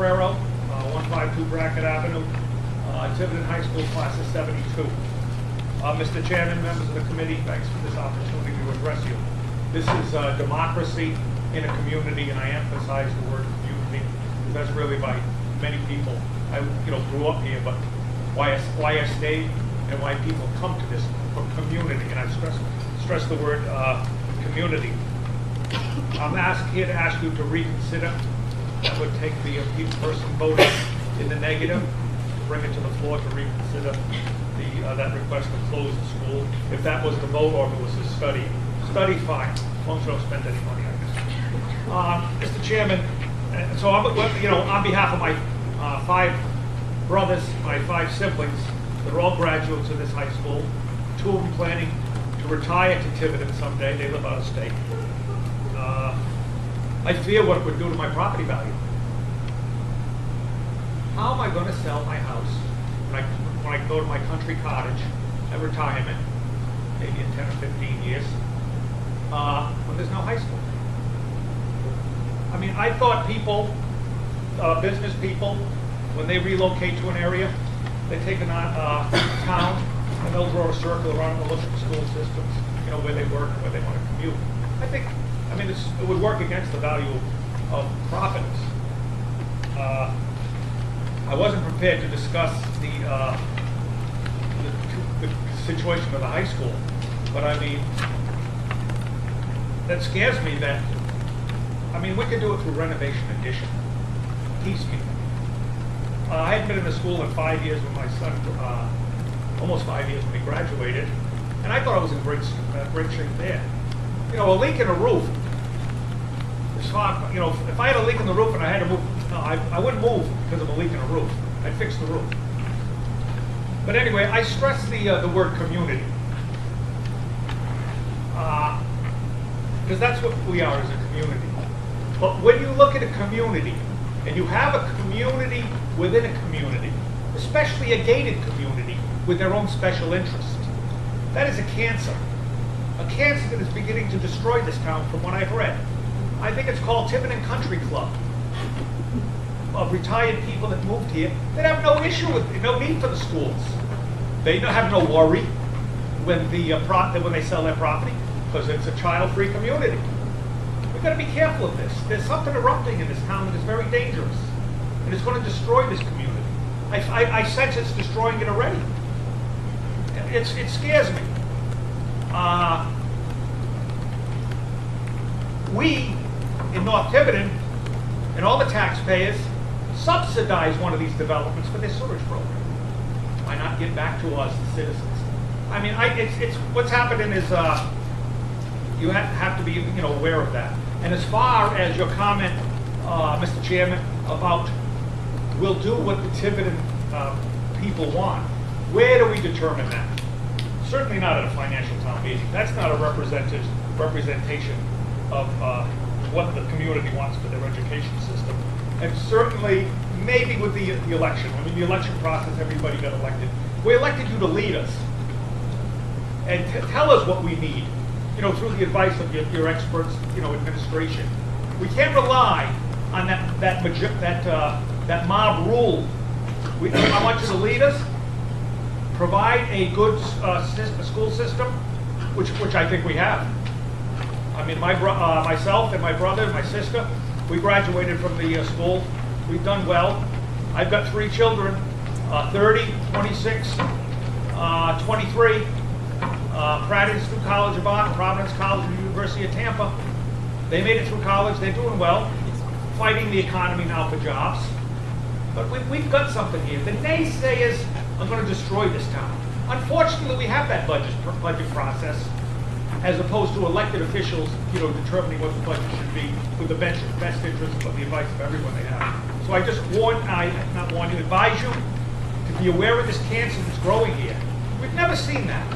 Ferrero, 152 Brackett Avenue, Tiverton High School, class of 72. Mr. Chairman, members of the committee, thanks for this opportunity to address you. This is democracy in a community, and I emphasize the word community, because that's really by many people. I grew up here, but why I stayed and why people come to this from community, and I stress the word community. I'm here to ask you to reconsider. That would take the person voting in the negative, to bring it to the floor to reconsider that request to close the school. If that was the vote or if it was a study, fine, as long as you don't spend any money, I guess. Mr. Chairman, so I'm, on behalf of my 5 brothers, my 5 siblings, they're all graduates of this high school. 2 of them planning to retire to Tiverton someday. They live out of state. I fear what it would do to my property value. How am I going to sell my house when I go to my country cottage at retirement, maybe in 10 or 15 years, when there's no high school? I mean, I thought people, business people, when they relocate to an area, they take a town and they'll draw a circle around and look at the school systems, where they work and where they want to commute. I mean, it would work against the value of profits. I wasn't prepared to discuss the situation of the high school, but I mean, that scares me that, we could do it through renovation addition, piecemeal. I hadn't been in the school in 5 years when my son, almost 5 years when he graduated, and I thought I was in great shape there. A leak in a roof. If I had a leak in the roof and I had to move, I wouldn't move because of a leak in a roof. I'd fix the roof. But anyway, I stress the word community. Because that's what we are as a community. But when you look at a community, and you have a community within a community, especially a gated community with their own special interests, that is a cancer. A cancer that is beginning to destroy this town from what I've read. I think it's called Tiverton Country Club, of retired people that moved here that have no issue with it, no need for the schools. They have no worry when they sell their property, because it's a child-free community. We've got to be careful of this. There's something erupting in this town that is very dangerous, and it's going to destroy this community. I sense it's destroying it already. It scares me. We in North Tiverton and all the taxpayers subsidize one of these developments for their sewage program. Why not give back to us, the citizens? It's what's happening is you have to be aware of that. And as far as your comment, Mr. Chairman, about we'll do what the Tiverton people want, where do we determine that? Certainly not at a financial town meeting. That's not a representation of what the community wants for their education system. And certainly, maybe with the election. The election process, everybody got elected. We elected you to lead us and tell us what we need, through the advice of your experts, administration. We can't rely on that mob rule. I want you to lead us, provide a good school system, which I think we have. Myself and my brother and my sister, we graduated from the school. We've done well. I've got 3 children, 30, 26, 23. Pratt Institute College of Art, Providence College, and University of Tampa. They made it through college. They're doing well, fighting the economy now for jobs. But we've got something here. The naysayers are going to destroy this town. Unfortunately, we have that budget process, as opposed to elected officials, determining what the budget should be with the best interest of the advice of everyone they have. So I just advise you to be aware of this cancer that's growing here. We've never seen that.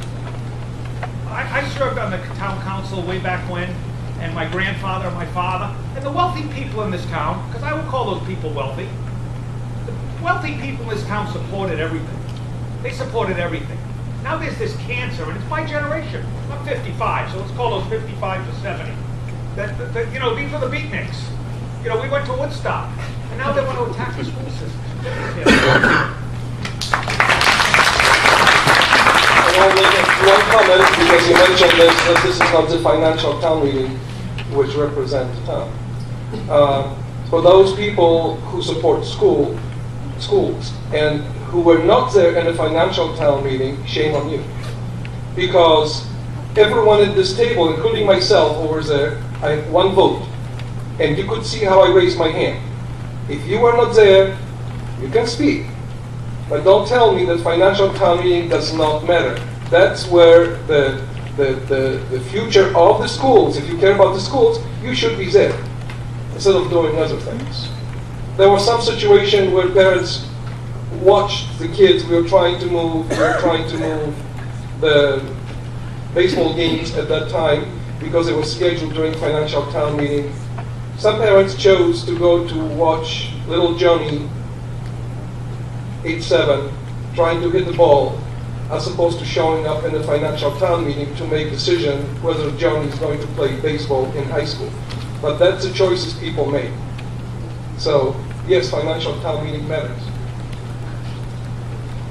I served on the town council way back when, and my grandfather and my father, and the wealthy people in this town, because I would call those people wealthy, the wealthy people in this town supported everything. They supported everything. Now there's this cancer, and it's my generation. I'm 55, so let's call those 55 to 70. These are the beatniks. We went to Woodstock. And now they want to attack the school system. One comment, because you mentioned this, that this is not the financial town meeting which represents the town. For those people who support schools and who were not there in the financial town meeting, shame on you. Because everyone at this table, including myself over there, I have one vote. And you could see how I raised my hand. If you were not there, you can speak. But don't tell me that financial town meeting does not matter. That's where the future of the schools, if you care about the schools, you should be there, instead of doing other things. There was some situation where parents watched the kids. We were trying to move the baseball games at that time because it was scheduled during financial town meeting. Some parents chose to go to watch little Johnny, 8'7", trying to hit the ball, as opposed to showing up in the financial town meeting to make a decision whether Johnny is going to play baseball in high school. But that's the choices people make. So, yes, financial town meeting matters.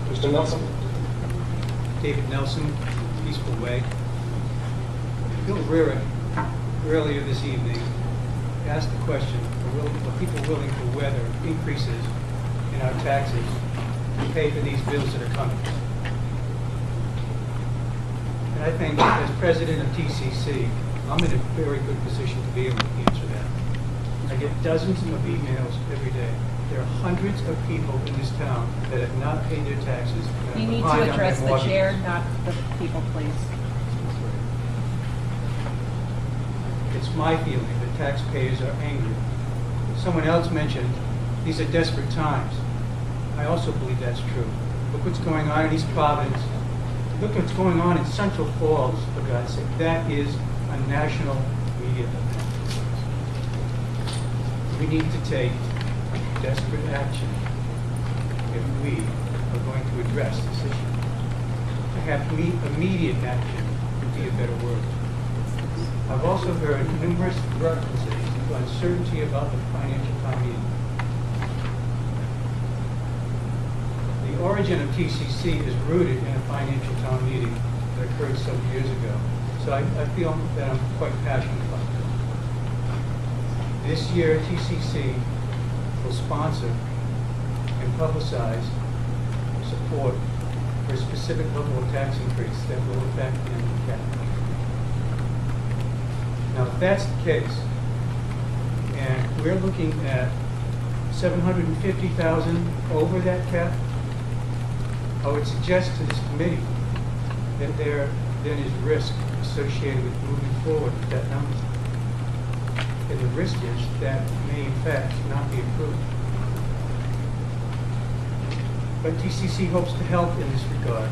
Mr. Nelson? David Nelson, Peaceful Way. Bill Rearick, earlier this evening, asked the question, are people willing to weather increases in our taxes to pay for these bills that are coming? And I think as president of TCC, I'm in a very good position to be able to answer that. I get dozens of emails every day. There are hundreds of people in this town that have not paid their taxes. You need to address the chair, not the people, please. It's my feeling that taxpayers are angry. Someone else mentioned these are desperate times. I also believe that's true. Look what's going on in East Providence. Look what's going on in Central Falls, for God's sake. That is a national media event. We need to take desperate action if we are going to address this issue. Perhaps immediate action would be a better word. I've also heard numerous references to uncertainty about the financial town meeting. The origin of TCC is rooted in a financial town meeting that occurred some years ago. So I feel that I'm quite passionate about it. This year, TCC will sponsor and publicize support for a specific level of tax increase that will affect the cap. Now, if that's the case, and we're looking at $750,000 over that cap, I would suggest to this committee that there then is risk associated with moving forward with that number. And the risk is that may in fact not be approved. But TCC hopes to help in this regard.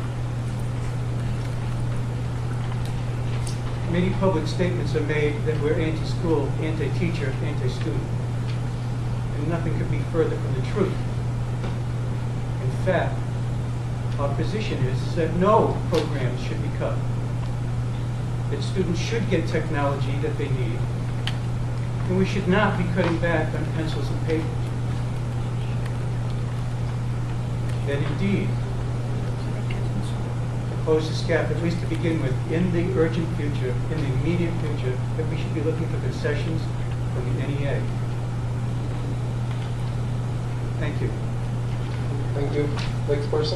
Many public statements are made that we're anti-school, anti-teacher, anti-student. And nothing could be further from the truth. In fact, our position is that no programs should be cut. That students should get technology that they need. And we should not be cutting back on pencils and papers. That indeed, to close this gap, at least to begin with, in the urgent future, in the immediate future, that we should be looking for concessions from the NEA. Thank you. Thank you. Next person.